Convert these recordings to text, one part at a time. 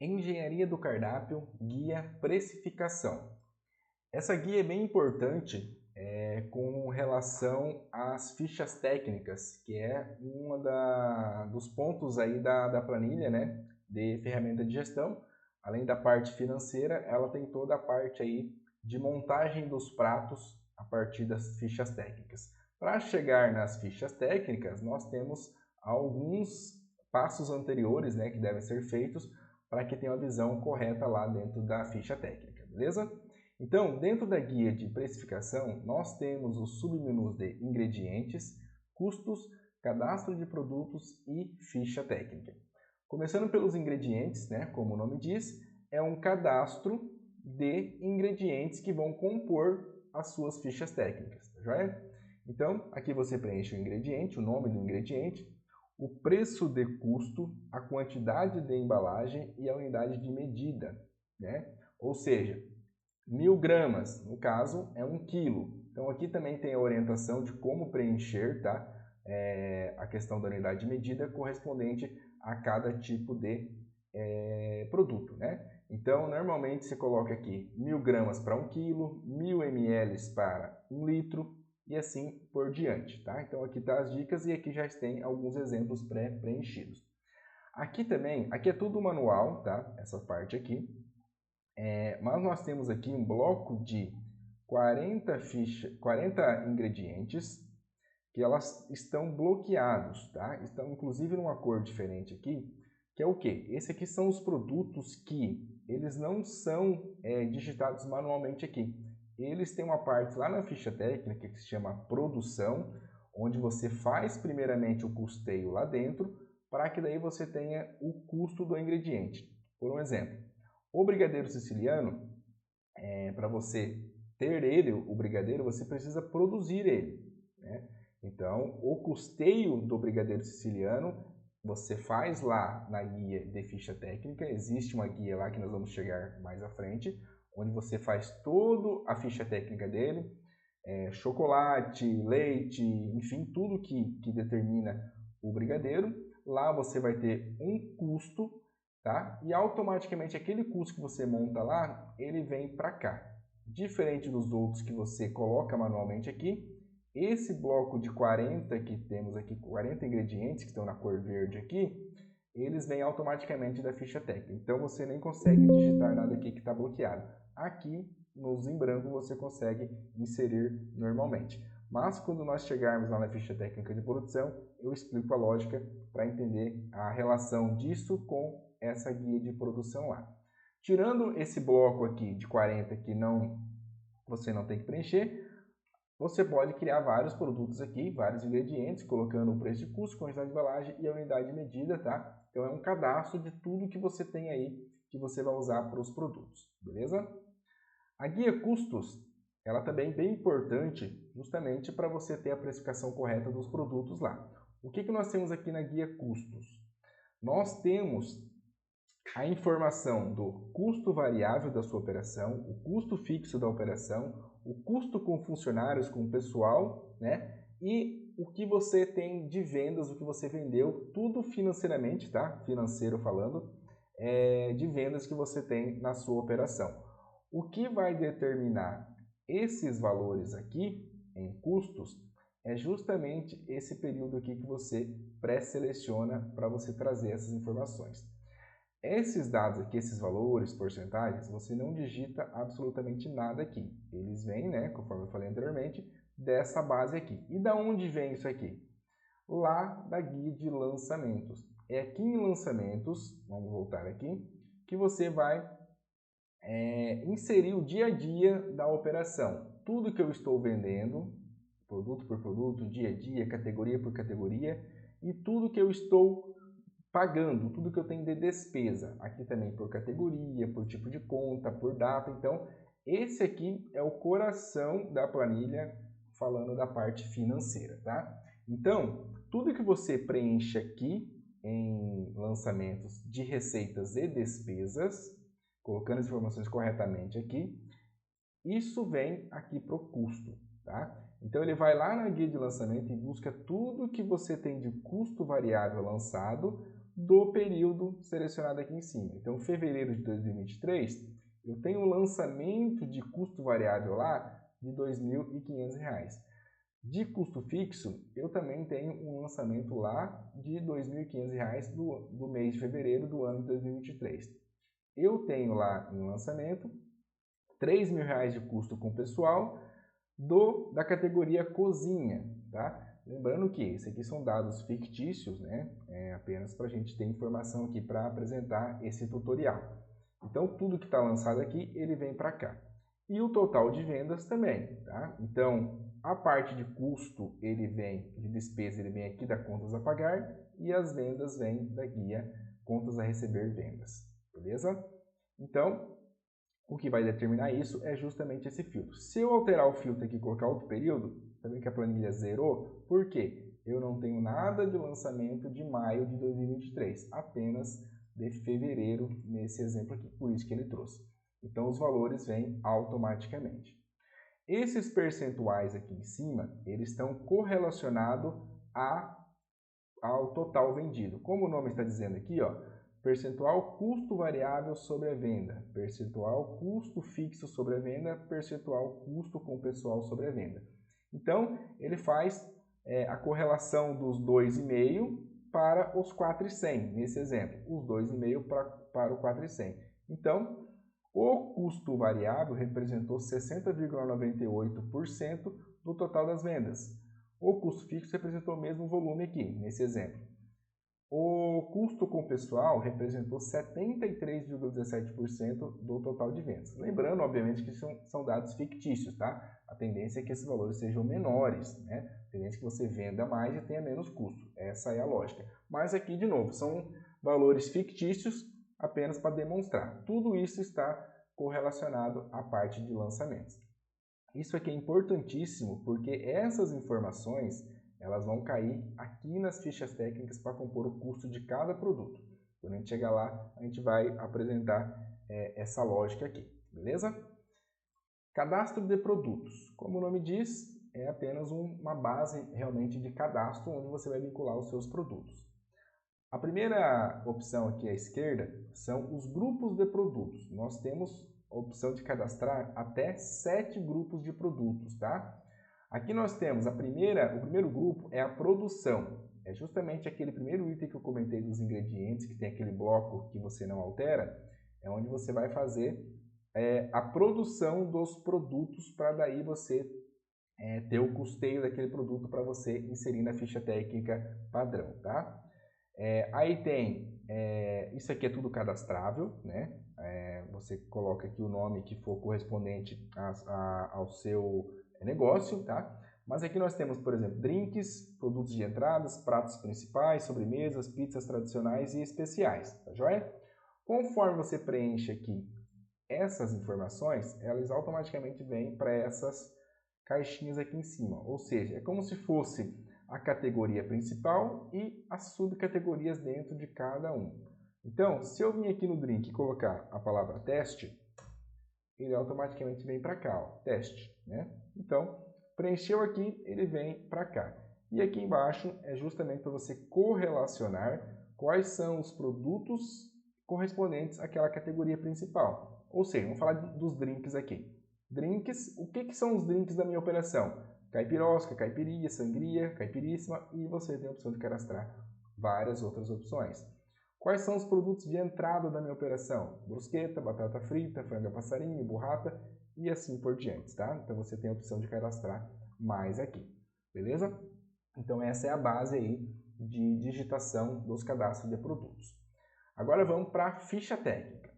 Engenharia do cardápio, guia precificação. Essa guia é bem importante com relação às fichas técnicas, que é dos pontos aí da planilha, né, de ferramenta de gestão. Além da parte financeira, ela tem toda a parte aí de montagem dos pratos a partir das fichas técnicas. Para chegar nas fichas técnicas, nós temos alguns passos anteriores, né, que devem ser feitos para que tenha uma visão correta lá dentro da ficha técnica, beleza? Então, dentro da guia de precificação, nós temos os submenus de ingredientes, custos, cadastro de produtos e ficha técnica. Começando pelos ingredientes, né, como o nome diz, é um cadastro de ingredientes que vão compor as suas fichas técnicas, tá joia? Então, aqui você preenche o ingrediente, o nome do ingrediente, o preço de custo, a quantidade de embalagem e a unidade de medida, né? Ou seja, 1000 gramas, no caso, é 1 quilo. Então, aqui também tem a orientação de como preencher, tá? A questão da unidade de medida correspondente a cada tipo de produto, né? Então, normalmente você coloca aqui 1000 gramas para 1 quilo, 1000 ml para 1 litro, e assim por diante, tá? Então aqui tá as dicas e aqui já tem alguns exemplos pré-preenchidos. Aqui também, aqui é tudo manual, tá? Essa parte aqui. Mas nós temos aqui um bloco de 40 ingredientes que elas estão bloqueados, tá? Estão inclusive numa cor diferente aqui, que é o quê? Esse aqui são os produtos que eles não são digitados manualmente aqui. Eles têm uma parte lá na ficha técnica que se chama produção, onde você faz primeiramente o custeio lá dentro, para que daí você tenha o custo do ingrediente. Por um exemplo, o brigadeiro siciliano, para você ter ele, o brigadeiro, você precisa produzir ele, né? Então, o custeio do brigadeiro siciliano, você faz lá na guia de ficha técnica, existe uma guia lá que nós vamos chegar mais à frente, onde você faz toda a ficha técnica dele, chocolate, leite, enfim, tudo que determina o brigadeiro. Lá você vai ter um custo, tá? E automaticamente aquele custo que você monta lá, ele vem para cá. Diferente dos outros que você coloca manualmente aqui, esse bloco de 40 que temos aqui, 40 ingredientes que estão na cor verde aqui, eles vêm automaticamente da ficha técnica. Então você nem consegue digitar nada aqui que está bloqueado. Aqui, nos em branco, você consegue inserir normalmente. Mas quando nós chegarmos lá na ficha técnica de produção, eu explico a lógica para entender a relação disso com essa guia de produção lá. Tirando esse bloco aqui de 40 que você não tem que preencher, você pode criar vários produtos aqui, vários ingredientes, colocando o preço de custo, quantidade de embalagem e a unidade de medida, tá? Então é um cadastro de tudo que você tem aí, que você vai usar para os produtos, beleza? A guia custos, ela também é bem importante, justamente para você ter a precificação correta dos produtos lá. O que nós temos aqui na guia custos? Nós temos a informação do custo variável da sua operação, o custo fixo da operação, o custo com funcionários, com pessoal, né? E o que você tem de vendas, o que você vendeu, tudo financeiramente, tá? Financeiro falando, de vendas que você tem na sua operação. O que vai determinar esses valores aqui em custos é justamente esse período aqui que você pré-seleciona para você trazer essas informações. Esses dados aqui, esses valores, porcentagens, você não digita absolutamente nada aqui. Eles vêm, né, conforme eu falei anteriormente, dessa base aqui. E da onde vem isso aqui? Lá da guia de lançamentos. É aqui em lançamentos, vamos voltar aqui, que você vai inserir o dia a dia da operação. Tudo que eu estou vendendo, produto por produto, dia a dia, categoria por categoria, e tudo que eu estou pagando, tudo que eu tenho de despesa. Aqui também por categoria, por tipo de conta, por data. Então, esse aqui é o coração da planilha, falando da parte financeira, tá? Então, tudo que você preenche aqui em lançamentos de receitas e despesas, colocando as informações corretamente aqui, isso vem aqui para o custo, tá? Então ele vai lá na guia de lançamento e busca tudo que você tem de custo variável lançado, do período selecionado aqui em cima. Então, fevereiro de 2023, eu tenho um lançamento de custo variável lá de R$ 2.500. De custo fixo, eu também tenho um lançamento lá de R$ 2.500 do mês de fevereiro do ano de 2023. Eu tenho lá em lançamento R$ 3.000 de custo com pessoal da categoria cozinha, tá? Lembrando que esses aqui são dados fictícios, né? Apenas para a gente ter informação aqui para apresentar esse tutorial. Então, tudo que está lançado aqui, ele vem para cá. E o total de vendas também, tá? Então, a parte de custo, de despesa, ele vem aqui da contas a pagar e as vendas vêm da guia contas a receber vendas, beleza? Então, o que vai determinar isso é justamente esse filtro. Se eu alterar o filtro aqui e colocar outro período, também que a planilha zerou, por quê? Eu não tenho nada de lançamento de maio de 2023, apenas de fevereiro nesse exemplo aqui, por isso que ele trouxe. Então, os valores vêm automaticamente. Esses percentuais aqui em cima, eles estão correlacionados ao total vendido. Como o nome está dizendo aqui, ó, percentual custo variável sobre a venda, percentual custo fixo sobre a venda, percentual custo com pessoal sobre a venda. Então, ele faz a correlação dos 2,5 para os 4,100, nesse exemplo, os 2,5 para o 4,100. Então, o custo variável representou 60,98% do total das vendas. O custo fixo representou o mesmo volume aqui, nesse exemplo. O custo com pessoal representou 73,17% do total de vendas. Lembrando, obviamente, que são dados fictícios, tá? A tendência é que esses valores sejam menores, né? A tendência é que você venda mais e tenha menos custo. Essa é a lógica. Mas aqui, de novo, são valores fictícios apenas para demonstrar. Tudo isso está correlacionado à parte de lançamentos. Isso aqui é importantíssimo porque essas informações elas vão cair aqui nas fichas técnicas para compor o custo de cada produto. Quando a gente chegar lá, a gente vai apresentar essa lógica aqui, beleza? Cadastro de produtos. Como o nome diz, é apenas uma base realmente de cadastro onde você vai vincular os seus produtos. A primeira opção aqui à esquerda são os grupos de produtos. Nós temos a opção de cadastrar até 7 grupos de produtos, tá? Aqui nós temos o primeiro grupo é a produção. É justamente aquele primeiro item que eu comentei dos ingredientes, que tem aquele bloco que você não altera, é onde você vai fazer a produção dos produtos para daí você ter o custeio daquele produto para você inserir na ficha técnica padrão, tá? Aí tem, isso aqui é tudo cadastrável, né? Você coloca aqui o nome que for correspondente ao seu negócio, tá? Mas aqui nós temos, por exemplo, drinks, produtos de entradas, pratos principais, sobremesas, pizzas tradicionais e especiais, tá joia? Conforme você preenche aqui essas informações, elas automaticamente vêm para essas caixinhas aqui em cima, ou seja, é como se fosse a categoria principal e as subcategorias dentro de cada um. Então, se eu vir aqui no drink e colocar a palavra teste, ele automaticamente vem para cá, ó, teste, né? Então, preencheu aqui, ele vem para cá. E aqui embaixo é justamente para você correlacionar quais são os produtos correspondentes àquela categoria principal. Ou seja, vamos falar dos drinks aqui. Drinks, o que são os drinks da minha operação? Caipirosca, caipirinha, sangria, caipiríssima e você tem a opção de cadastrar várias outras opções. Quais são os produtos de entrada da minha operação? Brusqueta, batata frita, franga passarinho, burrata e assim por diante, tá? Então você tem a opção de cadastrar mais aqui, beleza? Então essa é a base aí de digitação dos cadastros de produtos. Agora vamos para a ficha técnica.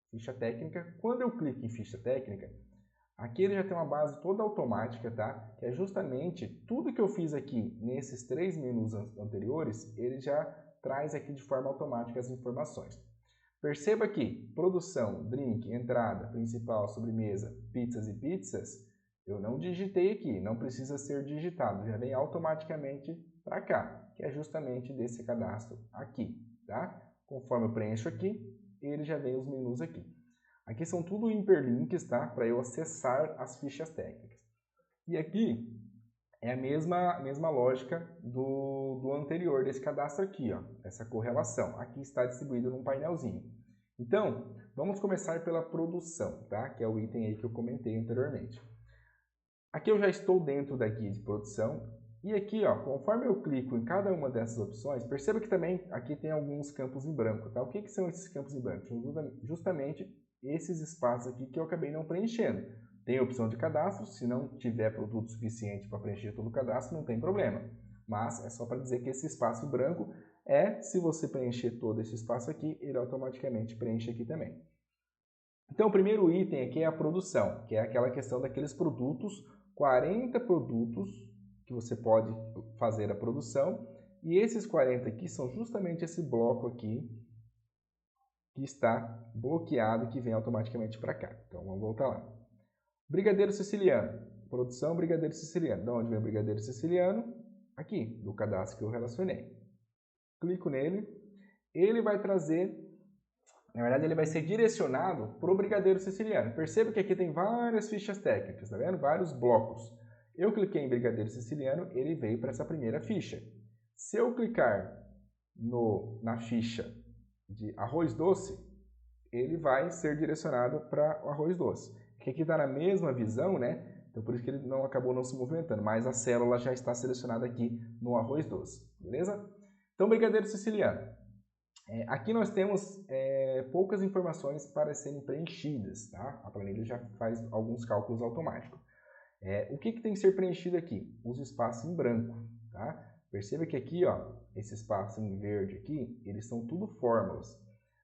Ficha técnica, quando eu clico em ficha técnica, aqui ele já tem uma base toda automática, tá? Que é justamente tudo que eu fiz aqui nesses 3 menus anteriores, ele já traz aqui de forma automática as informações. Perceba que produção, drink, entrada, principal, sobremesa, pizzas, eu não digitei aqui, não precisa ser digitado, já vem automaticamente para cá, que é justamente desse cadastro aqui, tá? Conforme eu preencho aqui, ele já vem os menus aqui. Aqui são tudo hiperlinks, tá? Para eu acessar as fichas técnicas. E aqui é a mesma lógica do anterior, desse cadastro aqui, ó, essa correlação. Aqui está distribuído num painelzinho. Então, vamos começar pela produção, tá? Que é o item aí que eu comentei anteriormente. Aqui eu já estou dentro da guia de produção. E aqui, ó, conforme eu clico em cada uma dessas opções, perceba que também aqui tem alguns campos em branco, tá? O que são esses campos em branco? Justamente esses espaços aqui que eu acabei não preenchendo. Tem a opção de cadastro, se não tiver produto suficiente para preencher todo o cadastro, não tem problema. Mas é só para dizer que esse espaço em branco se você preencher todo esse espaço aqui, ele automaticamente preenche aqui também. Então, o primeiro item aqui é a produção, que é aquela questão daqueles produtos, 40 produtos que você pode fazer a produção, e esses 40 aqui são justamente esse bloco aqui que está bloqueado, que vem automaticamente para cá. Então, vamos voltar lá. Brigadeiro siciliano, produção brigadeiro siciliano. De onde vem o brigadeiro siciliano? Aqui, do cadastro que eu relacionei. Clico nele, ele vai trazer, na verdade ele vai ser direcionado para o brigadeiro siciliano. Perceba que aqui tem várias fichas técnicas, tá vendo? Vários blocos. Eu cliquei em brigadeiro siciliano, ele veio para essa primeira ficha. Se eu clicar na ficha de arroz doce, ele vai ser direcionado para o arroz doce. Porque aqui está na mesma visão, né? Então por isso que ele acabou não se movimentando, mas a célula já está selecionada aqui no arroz doce, beleza? Então, brigadeiro siciliano. Aqui nós temos poucas informações para serem preenchidas, tá? A planilha já faz alguns cálculos automáticos. O que tem que ser preenchido aqui? Os espaços em branco, tá? Perceba que aqui, ó, esse espaço em verde aqui, eles são tudo fórmulas.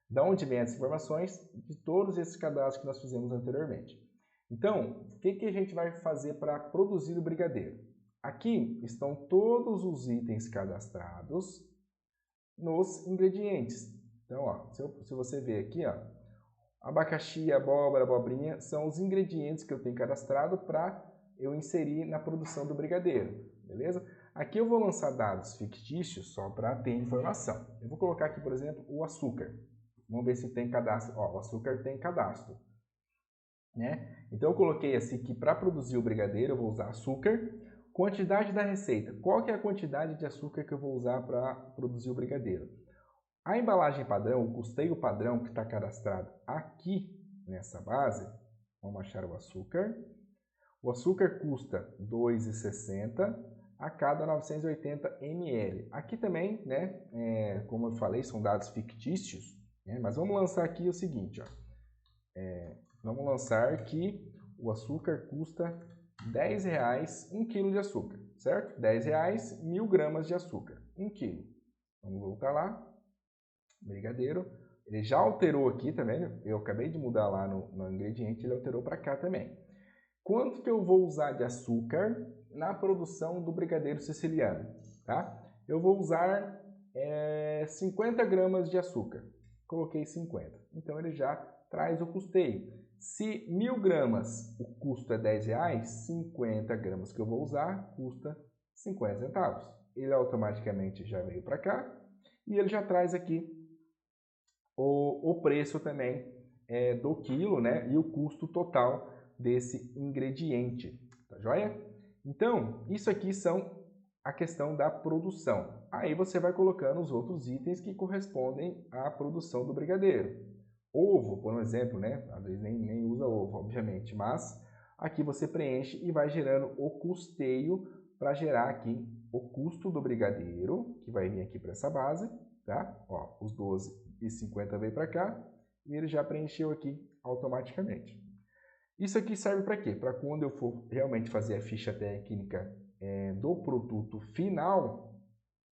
Da onde vem as informações? De todos esses cadastros que nós fizemos anteriormente. Então, o que a gente vai fazer para produzir o brigadeiro? Aqui estão todos os itens cadastrados nos ingredientes. Então, ó, se você ver aqui, ó, abacaxi, abóbora, abobrinha, são os ingredientes que eu tenho cadastrado para eu inserir na produção do brigadeiro, beleza? Aqui eu vou lançar dados fictícios só para ter informação. Eu vou colocar aqui, por exemplo, o açúcar. Vamos ver se tem cadastro. Ó, o açúcar tem cadastro, né? Então eu coloquei assim que para produzir o brigadeiro eu vou usar açúcar. Quantidade da receita. Qual que é a quantidade de açúcar que eu vou usar para produzir o brigadeiro? A embalagem padrão, o custeio padrão que está cadastrado aqui nessa base, vamos achar o açúcar. O açúcar custa R$ 2,60 a cada 980 ml. Aqui também, né, como eu falei, são dados fictícios, né, mas vamos lançar aqui o seguinte, ó. Vamos lançar que o açúcar custa R$10 1 kg de açúcar, certo? R$10, 1000 gramas de açúcar, 1 kg. Vamos voltar lá. Brigadeiro. Ele já alterou aqui, tá vendo? Eu acabei de mudar lá no ingrediente, ele alterou para cá também. Quanto que eu vou usar de açúcar na produção do brigadeiro siciliano, tá? Eu vou usar 50 gramas de açúcar. Coloquei 50. Então ele já traz o custeio. Se 1000 gramas o custo é R$10, 50 gramas que eu vou usar custa 50 centavos. Ele automaticamente já veio para cá e ele já traz aqui o preço também do quilo, né? E o custo total desse ingrediente, tá joia? Então, isso aqui são a questão da produção. Aí você vai colocando os outros itens que correspondem à produção do brigadeiro. Ovo, por exemplo, né? Às vezes nem usa ovo, obviamente, mas aqui você preenche e vai gerando o custeio para gerar aqui o custo do brigadeiro, que vai vir aqui para essa base, tá? Ó, os 12,50 veio para cá e ele já preencheu aqui automaticamente. Isso aqui serve para quê? Para quando eu for realmente fazer a ficha técnica do produto final,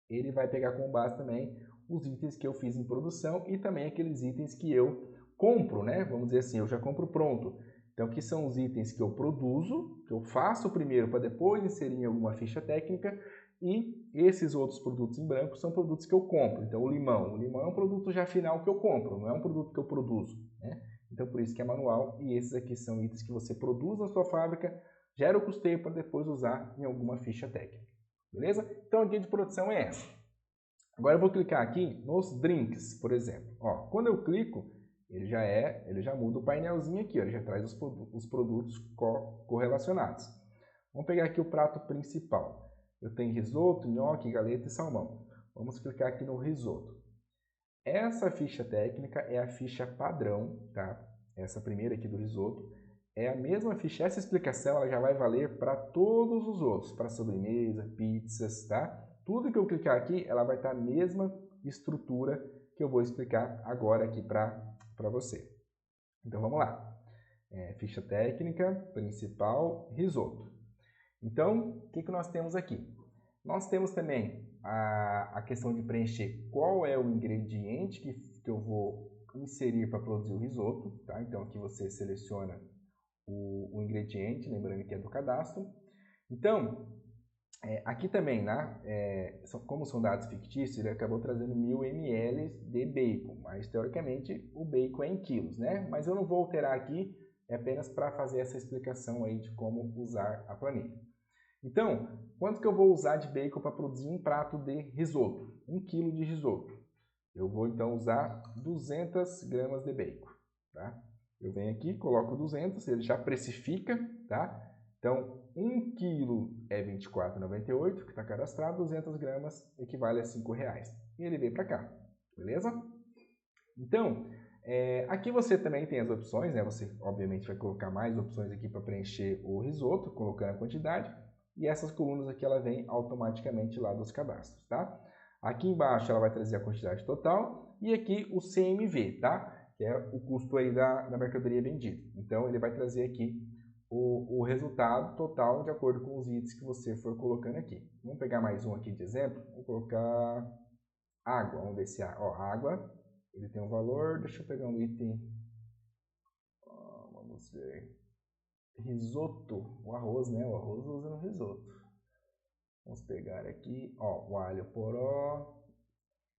ele vai pegar como base também os itens que eu fiz em produção e também aqueles itens que eu compro, né? Vamos dizer assim, eu já compro pronto. Então, aqui são os itens que eu produzo, que eu faço primeiro para depois inserir em alguma ficha técnica, e esses outros produtos em branco são produtos que eu compro. Então, o limão é um produto já final que eu compro, não é um produto que eu produzo, né? Então, por isso que é manual, e esses aqui são itens que você produz na sua fábrica, gera o custeio para depois usar em alguma ficha técnica. Beleza? Então, a guia de produção é essa. Agora eu vou clicar aqui nos drinks, por exemplo. Ó, quando eu clico, ele já muda o painelzinho aqui, ó, ele já traz os produtos correlacionados. Vamos pegar aqui o prato principal. Eu tenho risoto, nhoque, galeta e salmão. Vamos clicar aqui no risoto. Essa ficha técnica é a ficha padrão, tá? Essa primeira aqui do risoto. É a mesma ficha, essa explicação ela já vai valer para todos os outros, para sobremesa, pizzas, tá? Tudo que eu clicar aqui, ela vai estar a mesma estrutura que eu vou explicar agora aqui para você. Então vamos lá. Ficha técnica, principal, risoto. Então, o que nós temos aqui? Nós temos também a questão de preencher qual é o ingrediente que eu vou inserir para produzir o risoto, tá? Então aqui você seleciona o ingrediente, lembrando que é do cadastro. Então, aqui também, né, como são dados fictícios, ele acabou trazendo 1000 ml de bacon, mas teoricamente o bacon é em quilos, né? Mas eu não vou alterar aqui, é apenas para fazer essa explicação aí de como usar a planilha. Então, quanto que eu vou usar de bacon para produzir um prato de risoto? 1 kg de risoto. Eu vou então usar 200 gramas de bacon, tá? Eu venho aqui, coloco 200, ele já precifica, tá? Então, 1 kg é R$ 24,98, que está cadastrado, 200 gramas equivale a R$ 5,00. E ele veio para cá, beleza? Então, aqui você também tem as opções, né? Você obviamente vai colocar mais opções aqui para preencher o risoto, colocando a quantidade. E essas colunas aqui, ela vem automaticamente lá dos cadastros, tá? Aqui embaixo ela vai trazer a quantidade total e aqui o CMV, tá? Que é o custo aí da mercadoria vendida. Então, ele vai trazer aqui o resultado total de acordo com os itens que você for colocando aqui. Vamos pegar mais um aqui de exemplo. Vou colocar água. Vamos ver se água, ele tem um valor. Deixa eu pegar um item. Vamos ver. Risoto, o arroz, né? O arroz usa no risoto. Vamos pegar aqui, o alho poró.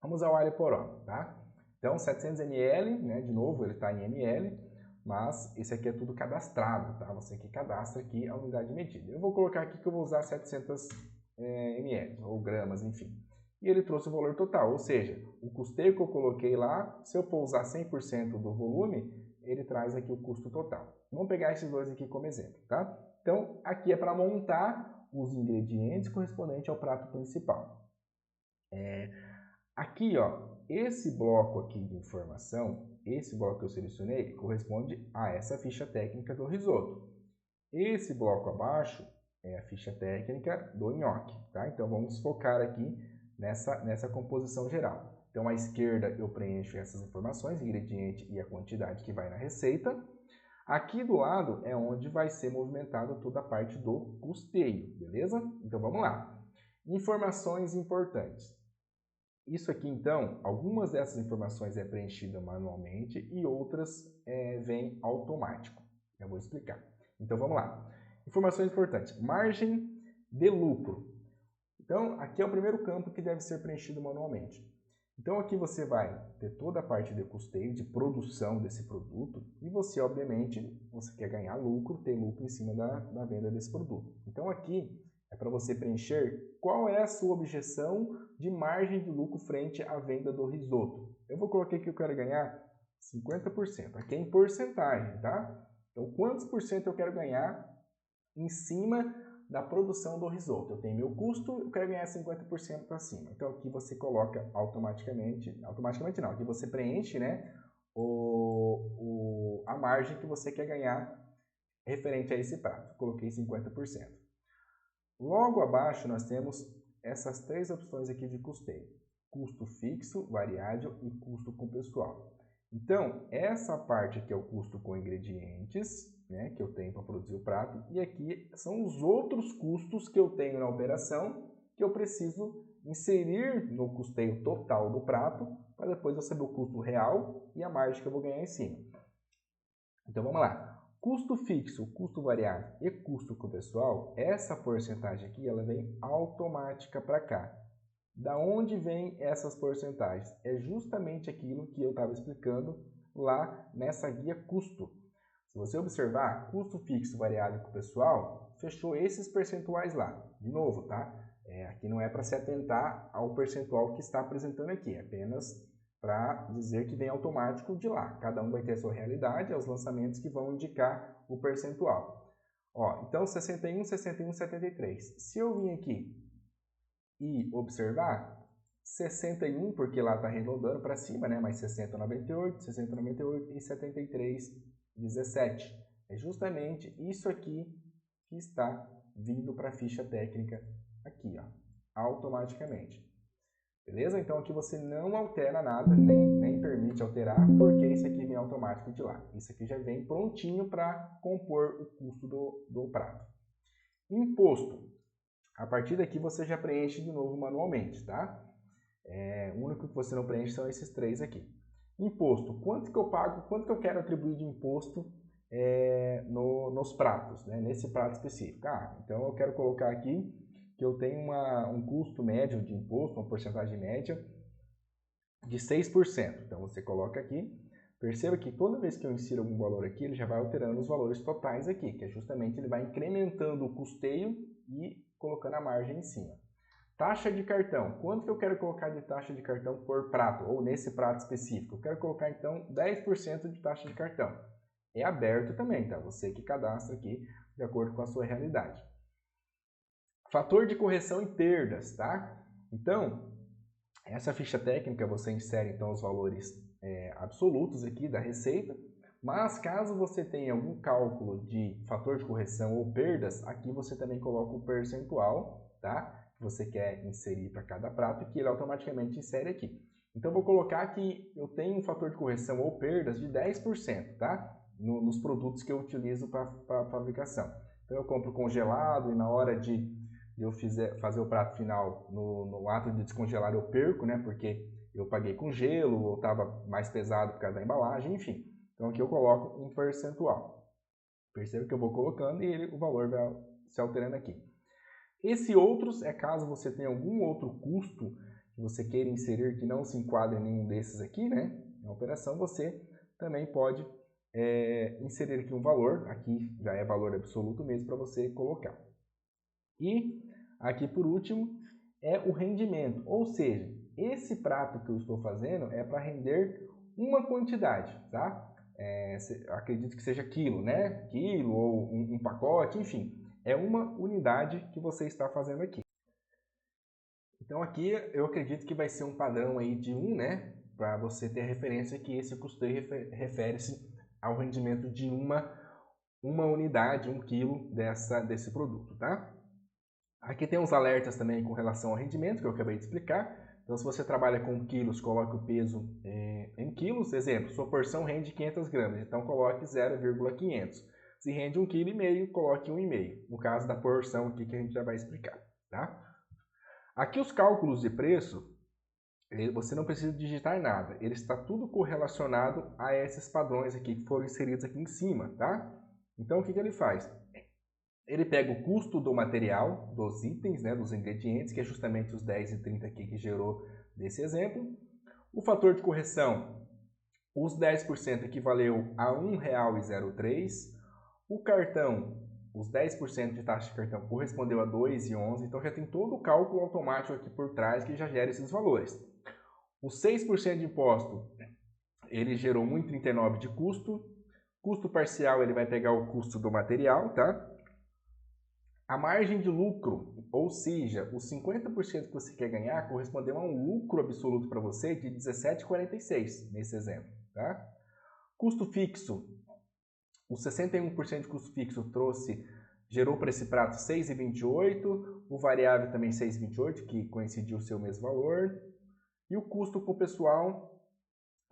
Vamos usar o alho poró, tá? Então, 700 ml, né? De novo, ele está em ml, mas esse aqui é tudo cadastrado, tá? Você que cadastra aqui a unidade de medida. Eu vou colocar aqui que eu vou usar 700 ml, ou gramas, enfim. E ele trouxe o valor total, ou seja, o custeio que eu coloquei lá, se eu for usar 100% do volume, ele traz aqui o custo total. Vamos pegar esses dois aqui como exemplo, tá? Então, aqui é para montar os ingredientes correspondentes ao prato principal. Aqui, esse bloco aqui de informação, esse bloco que eu selecionei, corresponde a essa ficha técnica do risoto. Esse bloco abaixo é a ficha técnica do nhoque, tá? Então, vamos focar aqui nessa composição geral. Então, à esquerda eu preencho essas informações, ingrediente e a quantidade que vai na receita. Aqui do lado é onde vai ser movimentado toda a parte do custeio, beleza? Então vamos lá. Informações importantes. Isso aqui então, algumas dessas informações é preenchida manualmente e outras vem automático. Eu vou explicar. Então vamos lá. Informações importantes. Margem de lucro. Então aqui é o primeiro campo que deve ser preenchido manualmente. Então aqui você vai ter toda a parte de custeio, de produção desse produto e você, obviamente, você quer ganhar lucro, ter lucro em cima da venda desse produto. Então aqui é para você preencher qual é a sua objeção de margem de lucro frente à venda do risoto. Eu vou colocar aqui que eu quero ganhar 50%, aqui é em porcentagem, tá? Então quantos por cento eu quero ganhar em cima da produção do risoto? Eu tenho meu custo, eu quero ganhar 50% para cima. Então aqui você coloca automaticamente não, aqui você preenche, né, a margem que você quer ganhar referente a esse prato. Coloquei 50%. Logo abaixo nós temos essas três opções aqui de custeio: custo fixo, variável e custo com pessoal. Então, essa parte aqui é o custo com ingredientes, né, que eu tenho para produzir o prato, e aqui são os outros custos que eu tenho na operação que eu preciso inserir no custeio total do prato, para depois eu saber o custo real e a margem que eu vou ganhar em cima. Então vamos lá. Custo fixo, custo variável e custo com pessoal, essa porcentagem aqui ela vem automática para cá. Da onde vem essas porcentagens? É justamente aquilo que eu estava explicando lá nessa guia custo. Se você observar, custo fixo, variável com pessoal, fechou esses percentuais lá. De novo, tá? Aqui não é para se atentar ao percentual que está apresentando aqui, é apenas para dizer que vem automático de lá. Cada um vai ter a sua realidade, é os lançamentos que vão indicar o percentual. Ó, então 61, 61, 73. Se eu vim aqui e observar, 61, porque lá está arredondando para cima, né? Mais 60, 98, 60, 98 e 73, 17. É justamente isso aqui que está vindo para a ficha técnica aqui, ó, automaticamente. Beleza? Então aqui você não altera nada, nem permite alterar, porque isso aqui vem automático de lá. Isso aqui já vem prontinho para compor o custo do prato. Imposto. A partir daqui você já preenche de novo manualmente, tá? O único que você não preenche são esses três aqui. Imposto. Quanto que eu pago, quanto que eu quero atribuir de imposto nos pratos, né? Nesse prato específico. Então eu quero colocar aqui que eu tenho um custo médio de imposto, uma porcentagem média de 6%. Então você coloca aqui, perceba que toda vez que eu insiro algum valor aqui, ele já vai alterando os valores totais aqui, que é justamente ele vai incrementando o custeio e colocando a margem em cima. Taxa de cartão. Quanto que eu quero colocar de taxa de cartão por prato, ou nesse prato específico? Eu quero colocar então 10% de taxa de cartão. É aberto também, tá? Você que cadastra aqui de acordo com a sua realidade. Fator de correção e perdas, tá? Então, essa ficha técnica você insere então os valores absolutos aqui da receita, mas caso você tenha algum cálculo de fator de correção ou perdas, aqui você também coloca o percentual, tá? Que você quer inserir para cada prato e que ele automaticamente insere aqui. Então, vou colocar que eu tenho um fator de correção ou perdas de 10%, tá? Nos produtos que eu utilizo para fabricação. Então, eu compro congelado e na hora de eu fazer o prato final no ato de descongelar eu perco, né? Porque eu paguei com gelo ou estava mais pesado por causa da embalagem, enfim. Então aqui eu coloco um percentual. Perceba que eu vou colocando e o valor vai se alterando aqui. Esse outros é caso você tenha algum outro custo que você queira inserir que não se enquadre em nenhum desses aqui, né? Na operação você também pode inserir aqui um valor, aqui já é valor absoluto mesmo para você colocar. E aqui por último é o rendimento, ou seja, esse prato que eu estou fazendo é para render uma quantidade, tá? Acredito que seja quilo, né? Quilo ou um pacote, enfim, é uma unidade que você está fazendo aqui. Então aqui eu acredito que vai ser um padrão aí de 1, né? Para você ter referência que esse custeio refere-se ao rendimento de uma unidade, 1 quilo desse produto, tá? Aqui tem uns alertas também com relação ao rendimento, que eu acabei de explicar. Então, se você trabalha com quilos, coloque o peso em quilos. Exemplo, sua porção rende 500 gramas, então coloque 0,500. Se rende 1,5 kg, coloque 1,5. No caso da porção aqui que a gente já vai explicar, tá? Aqui os cálculos de preço, você não precisa digitar nada. Ele está tudo correlacionado a esses padrões aqui que foram inseridos aqui em cima, tá? Então, o que ele faz? Ele pega o custo do material, dos itens, né, dos ingredientes, que é justamente os 10 e 30 aqui que gerou desse exemplo. O fator de correção, os 10% equivaleu a R$ 1,03. O cartão, os 10% de taxa de cartão correspondeu a R$ 2,11. Então já tem todo o cálculo automático aqui por trás que já gera esses valores. O 6% de imposto, ele gerou R$ 1,39 de custo. Custo parcial, ele vai pegar o custo do material, tá? A margem de lucro, ou seja, os 50% que você quer ganhar, correspondeu a um lucro absoluto para você de 17,46 nesse exemplo, tá? Custo fixo, os 61% de custo fixo gerou para esse prato 6,28, o variável também 6,28, que coincidiu o seu mesmo valor, e o custo com o pessoal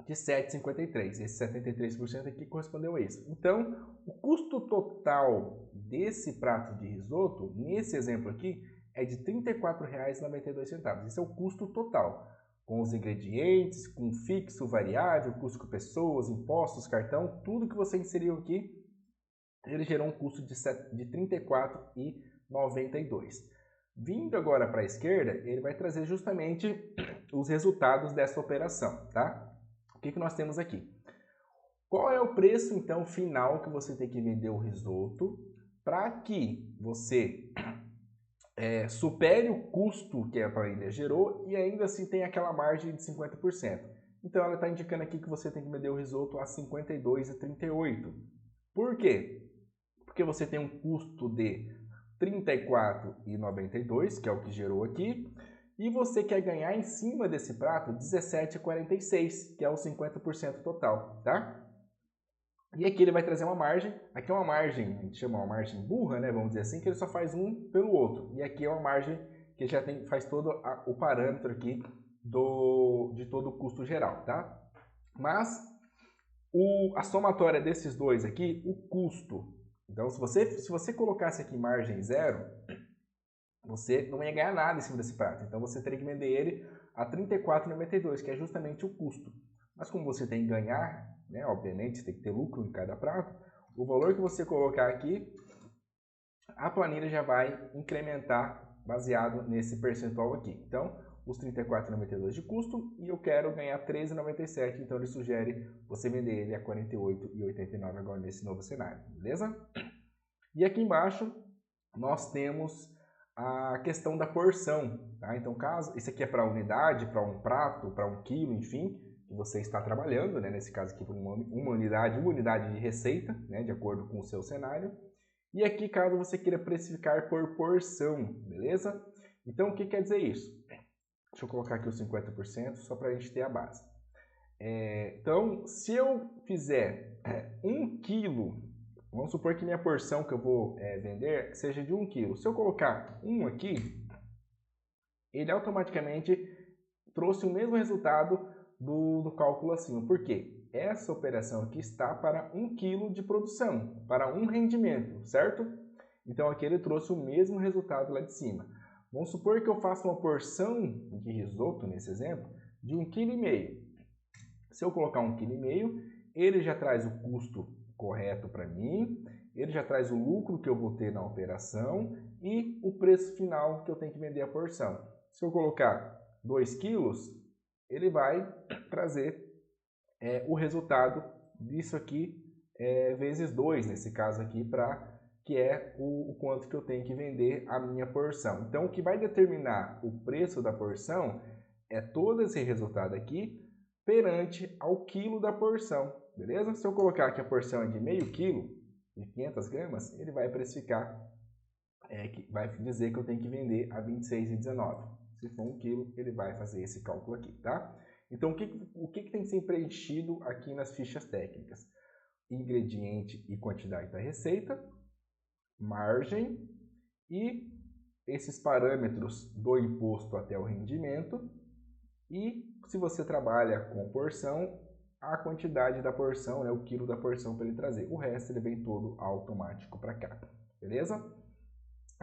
de 7,53. Esse 73% aqui correspondeu a isso. Então, o custo total desse prato de risoto, nesse exemplo aqui, é de R$ 34,92. Esse é o custo total, com os ingredientes, com fixo, variável, custo com pessoas, impostos, cartão, tudo que você inseriu aqui, ele gerou um custo de R$ 34,92. Vindo agora para a esquerda, ele vai trazer justamente os resultados dessa operação, tá? O que nós temos aqui? Qual é o preço, então, final que você tem que vender o risoto para que você supere o custo que a família gerou e ainda assim tem aquela margem de 50%. Então, ela está indicando aqui que você tem que vender o risoto a R$ 52,38. Por quê? porque você tem um custo de R$ 34,92, que é o que gerou aqui, e você quer ganhar em cima desse prato R$ 17,46, que é o 50% total, tá? E aqui ele vai trazer uma margem, aqui é uma margem, a gente chama uma margem burra, né, vamos dizer assim, que ele só faz um pelo outro. E aqui é uma margem que já faz todo o parâmetro aqui de todo o custo geral, tá? Mas a somatória desses dois aqui, o custo. Então, se você colocasse aqui margem zero, você não ia ganhar nada em cima desse prato. Então, você teria que vender ele a R$ 34,92, que é justamente o custo. Mas como você tem que ganhar, né, obviamente, você tem que ter lucro em cada prato, o valor que você colocar aqui, a planilha já vai incrementar baseado nesse percentual aqui. Então, os R$ 34,92 de custo e eu quero ganhar R$ 13,97, então ele sugere você vender ele a R$ 48,89 agora nesse novo cenário, beleza? E aqui embaixo nós temos a questão da porção, tá? Então, caso isso aqui é para unidade, para um prato, para 1 quilo, enfim, que você está trabalhando, né? Nesse caso aqui para uma unidade de receita, né? De acordo com o seu cenário. E aqui, caso você queira precificar por porção, beleza? Então, o que quer dizer isso? Deixa eu colocar aqui os 50%, só para a gente ter a base. Então, se eu fizer 1 quilo, vamos supor que minha porção que eu vou vender seja de 1 quilo. Se eu colocar 1 aqui, ele automaticamente trouxe o mesmo resultado do cálculo acima. Por quê? Essa operação aqui está para 1 quilo de produção, para um rendimento, certo? Então, aqui ele trouxe o mesmo resultado lá de cima. Vamos supor que eu faça uma porção de risoto, nesse exemplo, de 1,5 kg. Se eu colocar 1,5 kg, ele já traz o custo correto para mim, ele já traz o lucro que eu vou ter na operação e o preço final que eu tenho que vender a porção. Se eu colocar 2 kg, ele vai trazer o resultado disso aqui vezes 2, nesse caso aqui, que é o quanto que eu tenho que vender a minha porção. Então, o que vai determinar o preço da porção é todo esse resultado aqui perante ao quilo da porção, beleza? Se eu colocar que a porção é de meio quilo, de 500 gramas, ele vai precificar, vai dizer que eu tenho que vender a R$ 26,19. Se for 1 quilo, ele vai fazer esse cálculo aqui, tá? Então, o que tem que ser preenchido aqui nas fichas técnicas? Ingrediente e quantidade da receita, margem e esses parâmetros do imposto até o rendimento e, se você trabalha com porção, a quantidade da porção, né, o quilo da porção para ele trazer. O resto ele vem todo automático para cá, beleza?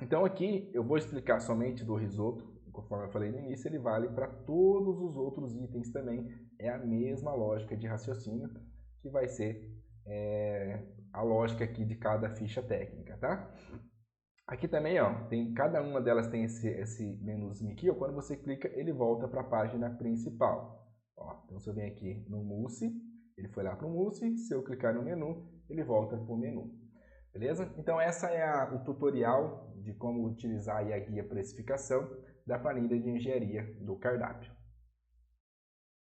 Então aqui eu vou explicar somente do risoto, conforme eu falei no início, ele vale para todos os outros itens também. É a mesma lógica de raciocínio que vai ser a lógica aqui de cada ficha técnica, tá? Aqui também, ó, cada uma delas tem esse menuzinho aqui, ó, quando você clica, ele volta para a página principal. Ó, então, se eu venho aqui no Mousse, ele foi lá para o Mousse, se eu clicar no menu, ele volta para o menu. Beleza? Então, essa é o tutorial de como utilizar aí a guia precificação da planilha de engenharia do cardápio.